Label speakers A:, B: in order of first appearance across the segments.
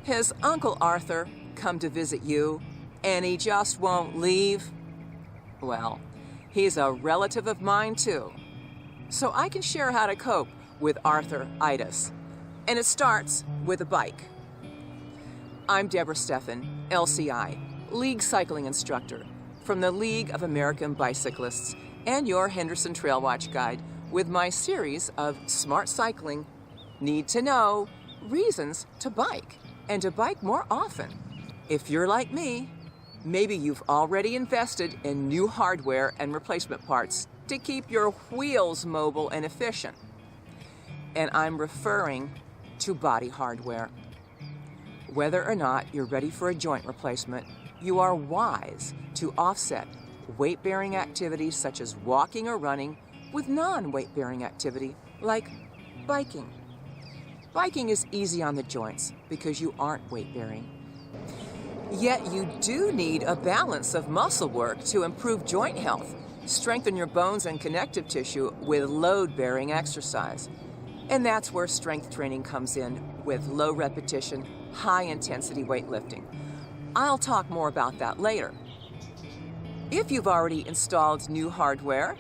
A: Has Uncle Arthur come to visit you and he just won't leave? Well, he's a relative of mine too. So I can share how to cope with Arthur-itis. And it starts with a bike. I'm Debra Stefan, LCI League Cycling Instructor from the League of American Bicyclists and your Henderson Trail Watch guide with my series of smart cycling, need to know reasons to bike and to bike more often. If you're like me, maybe you've already invested in new hardware and replacement parts to keep your wheels mobile and efficient. And I'm referring to body hardware. Whether or not you're ready for a joint replacement, you are wise to offset weight-bearing activities such as walking or running with non-weight-bearing activity like biking. Biking is easy on the joints because you aren't weight-bearing. Yet you do need a balance of muscle work to improve joint health, strengthen your bones and connective tissue with load-bearing exercise. And that's where strength training comes in with low repetition, high-intensity weightlifting. I'll talk more about that later. If you've already installed new hardware,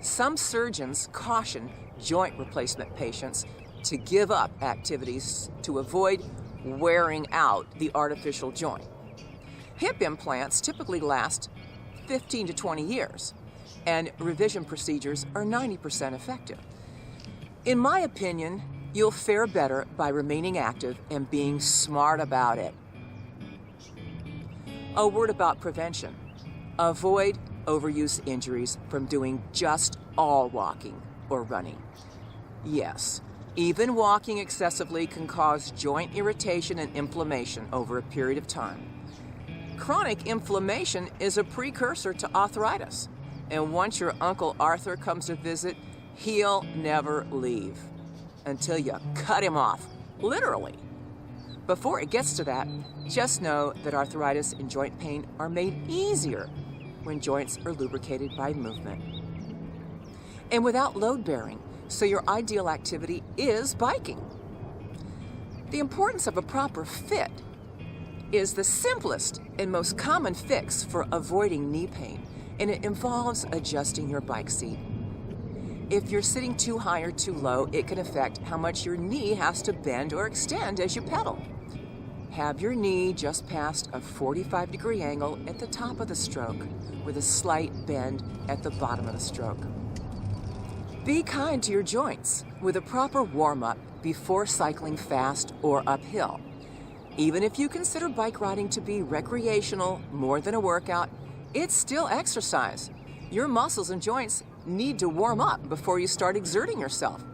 A: some surgeons caution joint replacement patients to give up activities to avoid wearing out the artificial joint. Hip implants typically last 15 to 20 years, and revision procedures are 90% effective. In my opinion, you'll fare better by remaining active and being smart about it. A word about prevention. Avoid overuse injuries from doing just all walking or running. Yes, even walking excessively can cause joint irritation and inflammation over a period of time. Chronic inflammation is a precursor to arthritis, and once your Uncle Arthur comes to visit, he'll never leave until you cut him off, literally. Before it gets to that, just know that arthritis and joint pain are made easier when joints are lubricated by movement. And without load bearing, so your ideal activity is biking. The importance of a proper fit is the simplest and most common fix for avoiding knee pain, and it involves adjusting your bike seat. If you're sitting too high or too low, it can affect how much your knee has to bend or extend as you pedal. Have your knee just past a 45-degree angle at the top of the stroke, with a slight bend at the bottom of the stroke. Be kind to your joints with a proper warm-up before cycling fast or uphill. Even if you consider bike riding to be recreational more than a workout, it's still exercise. Your muscles and joints need to warm up before you start exerting yourself.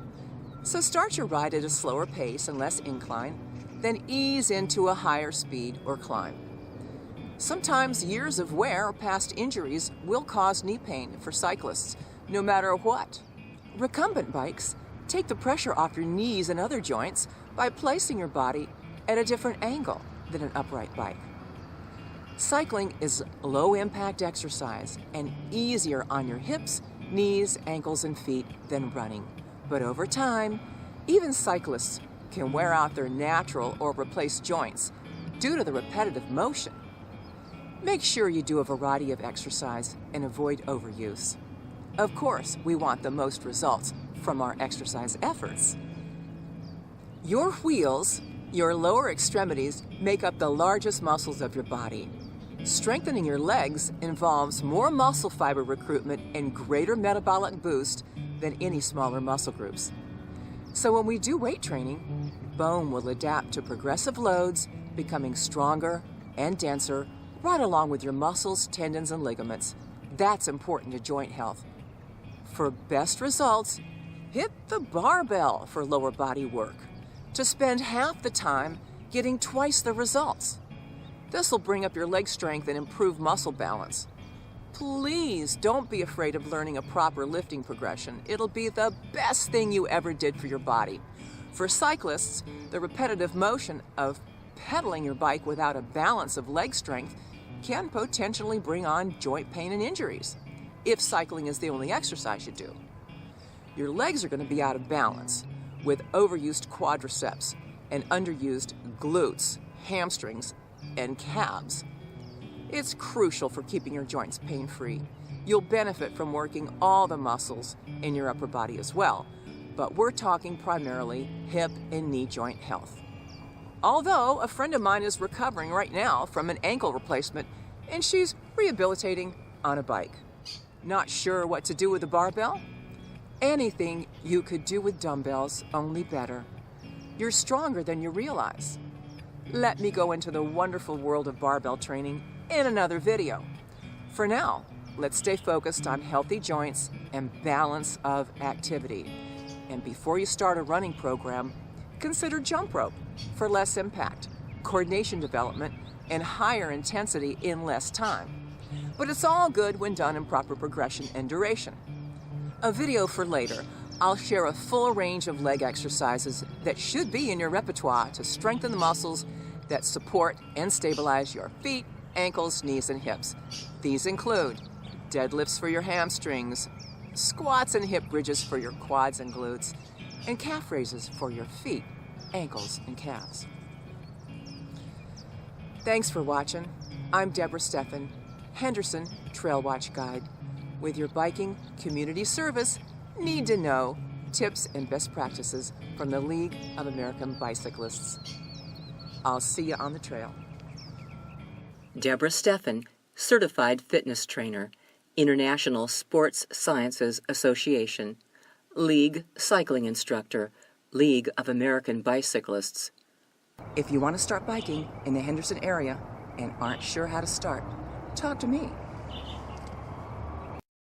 A: So start your ride at a slower pace and less incline, then ease into a higher speed or climb. Sometimes years of wear or past injuries will cause knee pain for cyclists, no matter what. Recumbent bikes take the pressure off your knees and other joints by placing your body at a different angle than an upright bike. Cycling is low-impact exercise and easier on your hips, knees, ankles, and feet than running. But over time, even cyclists can wear out their natural or replaced joints due to the repetitive motion. Make sure you do a variety of exercise and avoid overuse. Of course, we want the most results from our exercise efforts. Your wheels, your lower extremities, make up the largest muscles of your body. Strengthening your legs involves more muscle fiber recruitment and greater metabolic boost than any smaller muscle groups. So when we do weight training, bone will adapt to progressive loads, becoming stronger and denser right along with your muscles, tendons, and ligaments. That's important to joint health. For best results, hit the barbell for lower body work to spend half the time getting twice the results. This will bring up your leg strength and improve muscle balance. Please don't be afraid of learning a proper lifting progression. It'll be the best thing you ever did for your body. For cyclists, the repetitive motion of pedaling your bike without a balance of leg strength can potentially bring on joint pain and injuries, if cycling is the only exercise you do. Your legs are going to be out of balance with overused quadriceps and underused glutes, hamstrings, and calves. It's crucial for keeping your joints pain-free. You'll benefit from working all the muscles in your upper body as well, but we're talking primarily hip and knee joint health. Although a friend of mine is recovering right now from an ankle replacement and she's rehabilitating on a bike. Not sure what to do with a barbell? Anything you could do with dumbbells, only better. You're stronger than you realize. Let me go into the wonderful world of barbell training in another video. For now, let's stay focused on healthy joints and balance of activity. And before you start a running program, consider jump rope for less impact, coordination development, and higher intensity in less time. But it's all good when done in proper progression and duration. A video for later, I'll share a full range of leg exercises that should be in your repertoire to strengthen the muscles that support and stabilize your feet, ankles, knees, and hips. These include deadlifts for your hamstrings, squats and hip bridges for your quads and glutes, and calf raises for your feet, ankles, and calves. Thanks for watching. I'm Debra Stefan, Henderson Trail Watch Guide, with your biking community service need to know tips and best practices from the League of American Bicyclists. I'll see you on the trail. Debra Stefan, Certified Fitness Trainer, International Sports Sciences Association, League Cycling Instructor, League of American Bicyclists. If you want to start biking in the Henderson area and aren't sure how to start, talk to me.